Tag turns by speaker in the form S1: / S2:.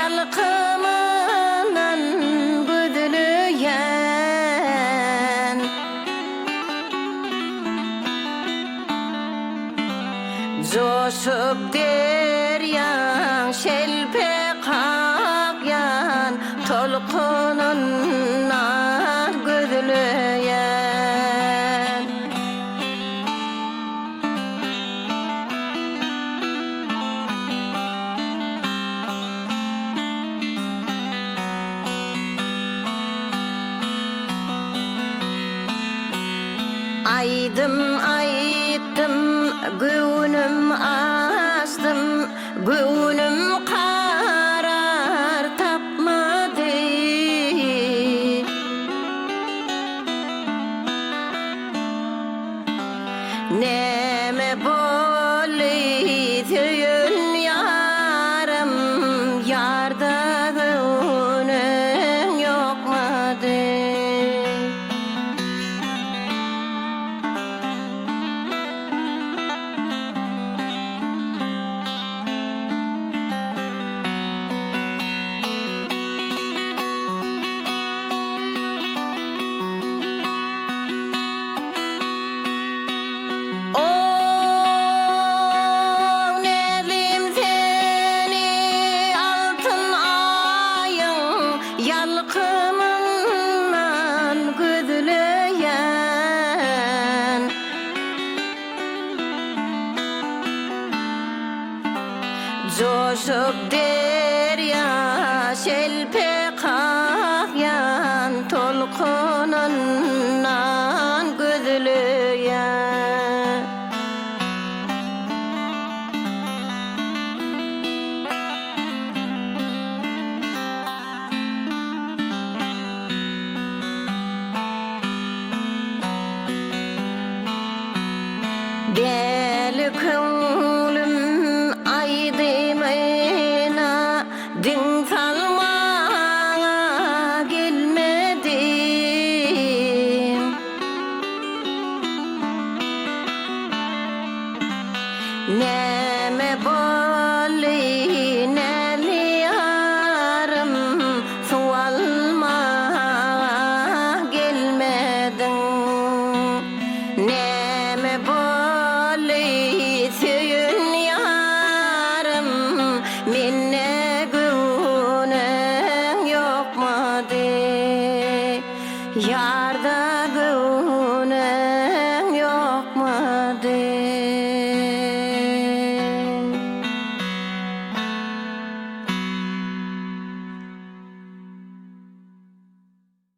S1: yalqımından güdülüyen coşup deryan şelpe kakyan tolkunundan güdülüyen aydım aytdım günüm astım günüm karar tapmadı neme bolitün yarım yarda günün yokmadı yalqımından güdülüyen coşup derya şelpe kakyan tolkunundan güdülüyen deli köngülüm aydymyna din salmağa gelmedim neme bolly neli yarım sualmağa gelmedin neme söyün yarım minne günün yokmadı yarda